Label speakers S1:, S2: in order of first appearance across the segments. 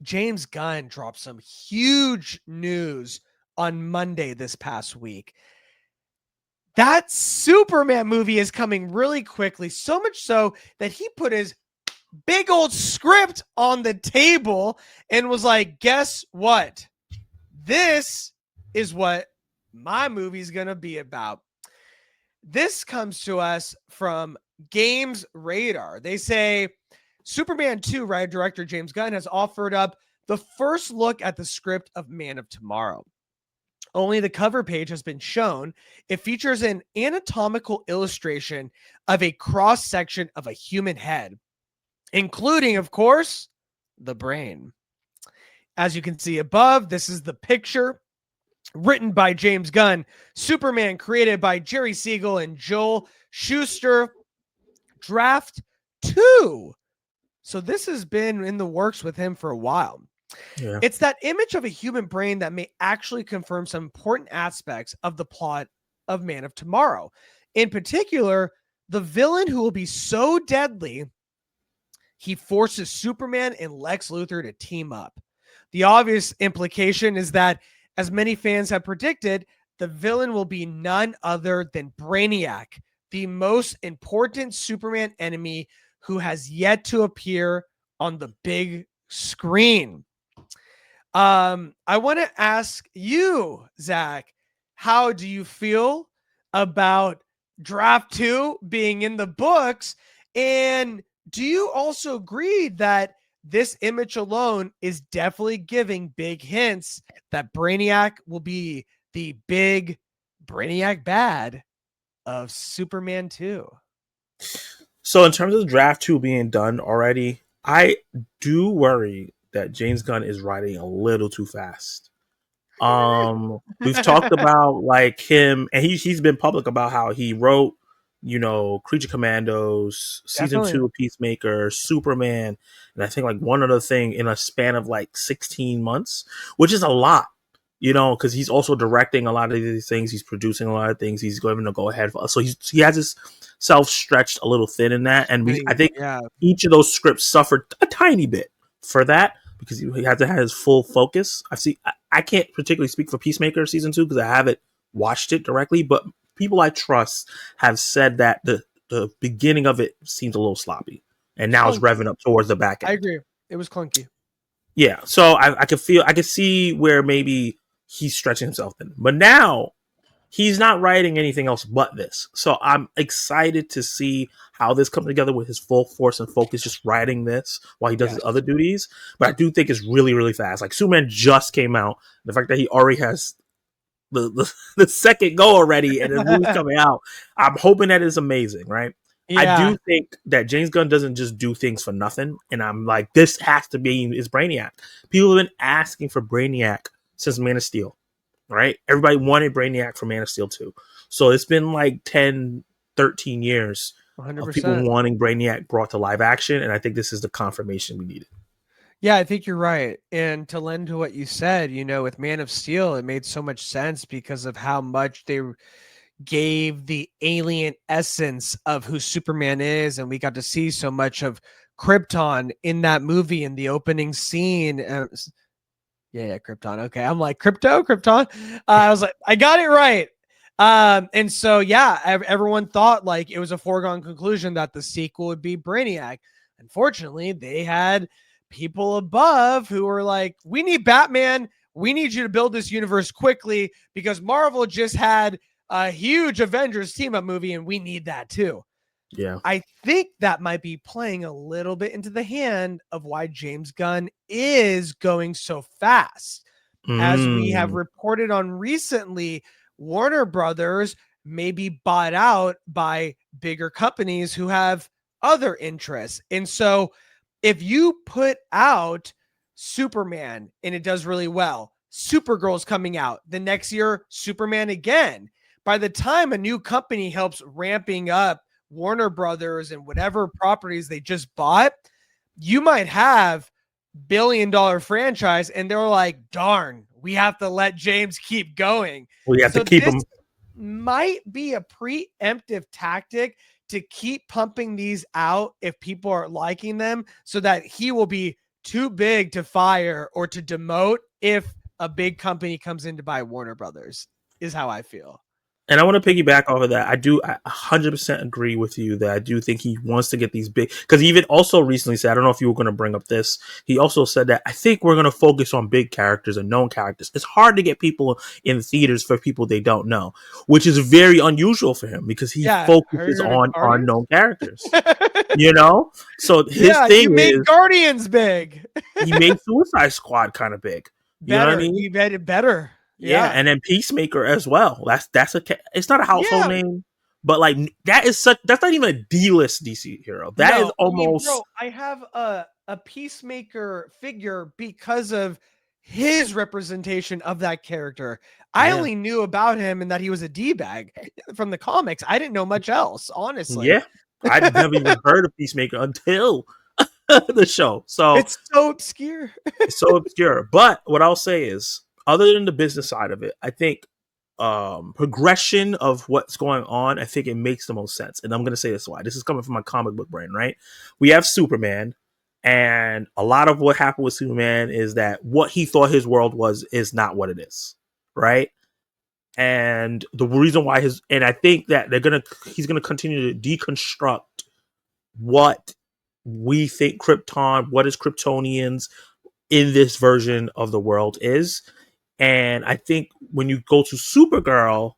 S1: James Gunn dropped some huge news on Monday this past week. That Superman movie is coming really quickly, so much so that he put his big old script on the table and was like, guess what? This is what my movie's going to be about. This comes to us from Games Radar. They say Superman 2 writer director James Gunn has offered up the first look at the script of Man of Tomorrow. Only the cover page has been shown. It features an anatomical illustration of a cross section of a human head, including, of course, the brain. As you can see above, this is the picture written by James Gunn. Superman created by Jerry Siegel and Joel Shuster. Draft 2. So this has been in the works with him for a while. Yeah. It's that image of a human brain that may actually confirm some important aspects of the plot of Man of Tomorrow. In particular, the villain who will be so deadly, he forces Superman and Lex Luthor to team up. The obvious implication is that, as many fans have predicted, the villain will be none other than Brainiac, the most important Superman enemy who has yet to appear on the big screen. I want to ask you, Zach, how do you feel about Draft 2 being in the books? And do you also agree that this image alone is definitely giving big hints that Brainiac will be the big Brainiac bad of Superman 2?
S2: So in terms of Draft 2 being done already, I do worry that James Gunn is writing a little too fast. We've talked about like him, and he's been public about how he wrote, Creature Commandos, season 2 of Peacemaker, Superman, and I think like one other thing in a span of like 16 months, which is a lot, because he's also directing a lot of these things. He's producing a lot of things. He's going to go ahead. So he has himself stretched a little thin in that. And I think each of those scripts suffered a tiny bit for that, because he had to have his full focus. I can't particularly speak for Peacemaker season 2 because I haven't watched it directly, but people I trust have said that the beginning of it seems a little sloppy, and now it's revving up towards the back end.
S1: I agree. It was clunky.
S2: Yeah, so I could see where maybe he's stretching himself in, but now he's not writing anything else but this. So I'm excited to see how this comes together with his full force and focus, just writing this while he does his other duties. But I do think it's really, really fast. Like Superman just came out. The fact that he already has the second go already and the movie's coming out, I'm hoping that is amazing, right? Yeah. I do think that James Gunn doesn't just do things for nothing. And I'm like, this has to be his Brainiac. People have been asking for Brainiac since Man of Steel. Right? Everybody wanted Brainiac for Man of Steel 2. So it's been like 10, 13 years 100%. Of people wanting Brainiac brought to live action. And I think this is the confirmation we needed.
S1: Yeah, I think you're right. And to lend to what you said, with Man of Steel, it made so much sense because of how much they gave the alien essence of who Superman is. And we got to see so much of Krypton in that movie in the opening scene. Yeah, Krypton. Okay. I'm like, Krypton. I was like, I got it right. And so, yeah, everyone thought like it was a foregone conclusion that the sequel would be Brainiac. Unfortunately, they had people above who were like, we need Batman. We need you to build this universe quickly because Marvel just had a huge Avengers team-up movie and we need that too.
S2: Yeah,
S1: I think that might be playing a little bit into the hand of why James Gunn is going so fast. As we have reported on recently, Warner Brothers may be bought out by bigger companies who have other interests. And so if you put out Superman and it does really well, Supergirl's coming out the next year, Superman again. By the time a new company helps ramping up Warner Brothers and whatever properties they just bought, you might have billion-dollar franchise and they're like, darn, we have to let James keep going.
S2: We have to keep him.
S1: Might be a preemptive tactic to keep pumping these out if people are liking them so that he will be too big to fire or to demote if a big company comes in to buy Warner Brothers, is how I feel.
S2: And I want to piggyback off of that. I 100% agree with you that I do think he wants to get these big, because he even also recently said, I don't know if you were going to bring up this, he also said that I think we're going to focus on big characters and known characters. It's hard to get people in theaters for people they don't know, which is very unusual for him because he focuses on unknown characters. You know? So his thing
S1: you made Guardians big.
S2: He made Suicide Squad kind of big. You know what I mean?
S1: He made it better.
S2: Yeah, and then Peacemaker as well. It's not a household name, but like that's not even a D-list DC hero. That is almost.
S1: Bro, I have a Peacemaker figure because of his representation of that character. I only knew about him and that he was a D-bag from the comics. I didn't know much else, honestly.
S2: Yeah, I'd never even heard of Peacemaker until the show. So
S1: it's so obscure.
S2: It's so obscure. But what I'll say is, other than the business side of it, I think progression of what's going on, I think it makes the most sense. And I'm going to say this why. This is coming from my comic book brain, right? We have Superman, and a lot of what happened with Superman is that what he thought his world was is not what it is, right? And the reason why I think that he's gonna continue to deconstruct what we think Krypton, what is Kryptonians in this version of the world is. And I think when you go to Supergirl,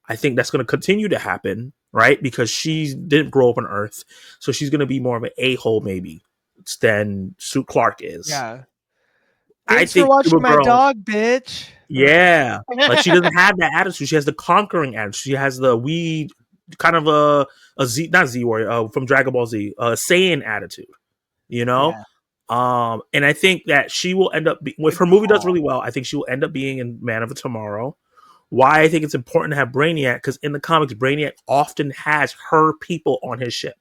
S2: I think that's going to continue to happen, right? Because she didn't grow up on Earth. So she's going to be more of an a-hole maybe than Sue Clark is.
S1: Yeah.
S2: Thanks
S1: for watching Supergirl, my dog, bitch.
S2: Yeah. Like she doesn't have that attitude. She has the conquering attitude. She has the kind of a Z, not Z warrior, from Dragon Ball Z, Saiyan attitude, you know? Yeah. And I think that she will end up if her movie does really well, I think she will end up being in Man of Tomorrow. Why I think it's important to have Brainiac, because in the comics, Brainiac often has her people on his ship.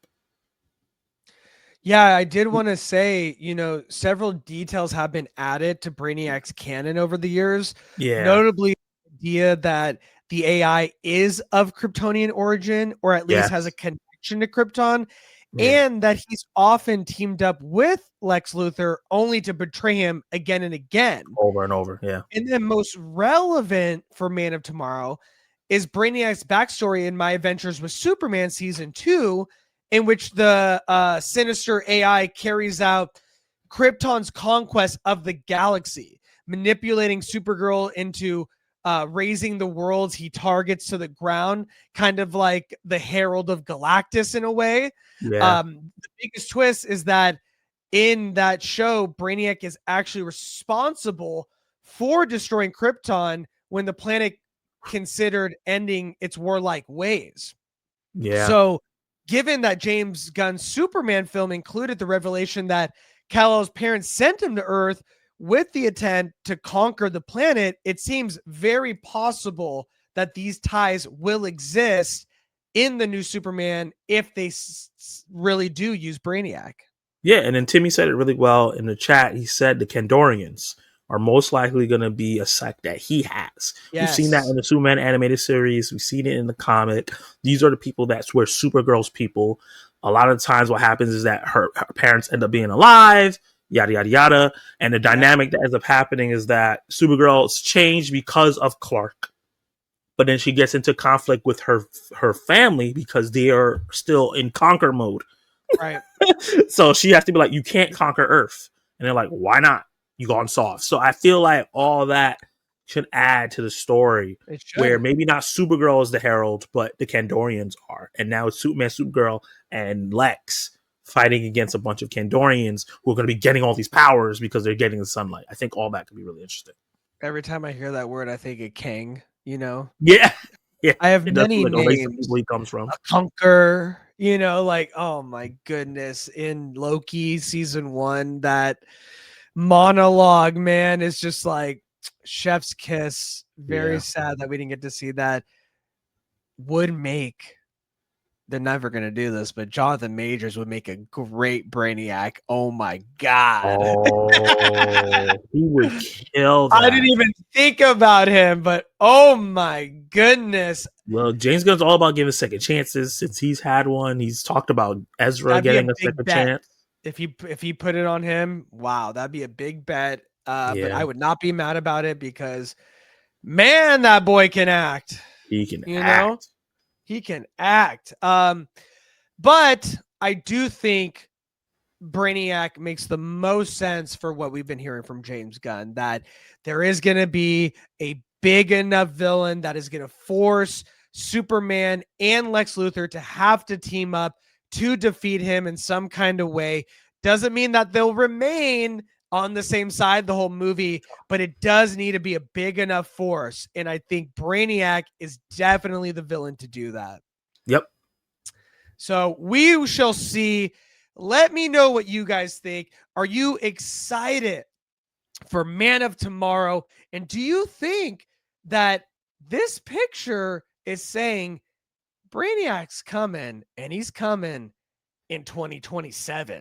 S1: Yeah, I did want to say, several details have been added to Brainiac's canon over the years.
S2: Yeah.
S1: Notably, the idea that the AI is of Kryptonian origin, or at least has a connection to Krypton. Yeah. And that he's often teamed up with Lex Luthor only to betray him again and again.
S2: Over and over, yeah.
S1: And then most relevant for Man of Tomorrow is Brainiac's backstory in My Adventures with Superman Season 2, in which the sinister AI carries out Krypton's conquest of the galaxy, manipulating Supergirl into raising the worlds he targets to the ground, kind of like the Herald of Galactus in a way.
S2: Yeah.
S1: The biggest twist is that in that show, Brainiac is actually responsible for destroying Krypton when the planet considered ending its warlike ways.
S2: Yeah.
S1: So given that James Gunn's Superman film included the revelation that Kal-El's parents sent him to Earth with the intent to conquer the planet, it seems very possible that these ties will exist in the new Superman if they really do use Brainiac.
S2: Yeah, and then Timmy said it really well in the chat. He said the Kandorians are most likely going to be a sect that he has. Yes. We've seen that in the Superman animated series. We've seen it in the comic. These are the people that's where Supergirl's people. A lot of times what happens is that her parents end up being alive, yada, yada, yada. And the dynamic that ends up happening is that Supergirl's changed because of Clark. But then she gets into conflict with her family because they are still in conquer mode.
S1: Right.
S2: So she has to be like, you can't conquer Earth. And they're like, why not? You gone soft. So I feel like all that should add to the story where maybe not Supergirl is the Herald, but the Kandorians are. And now it's Superman, Supergirl, and Lex fighting against a bunch of Kandorians who are going to be getting all these powers because they're getting the sunlight. I think all that could be really interesting.
S1: Every time I hear that word, I think of Kang,
S2: Yeah. Yeah.
S1: I have many names.
S2: Where he comes from.
S1: A Conquer, oh my goodness. In Loki season 1, that monologue, man, is just like chef's kiss. Very sad that we didn't get to see that. Would make, they're never going to do this, but Jonathan Majors would make a great Brainiac. Oh my God.
S2: Oh, he would kill that.
S1: I didn't even think about him, but oh my goodness.
S2: Well, James Gunn's all about giving second chances. Since he's had one, he's talked about Ezra getting a second chance.
S1: If he put it on him, wow, that'd be a big bet. But I
S2: Yeah.
S1: would not be mad about it because, man, that boy can act.
S2: He can
S1: You know,
S2: act.
S1: he can act. But I do think Brainiac makes the most sense for what we've been hearing from James Gunn, that there is going to be a big enough villain that is going to force Superman and Lex Luthor to have to team up to defeat him in some kind of way. Doesn't mean that they'll remain on the same side the whole movie, but it does need to be a big enough force. And I think Brainiac is definitely the villain to do that.
S2: Yep.
S1: So we shall see. Let me know what you guys think. Are you excited for Man of Tomorrow? And do you think that this picture is saying Brainiac's coming and he's coming in 2027?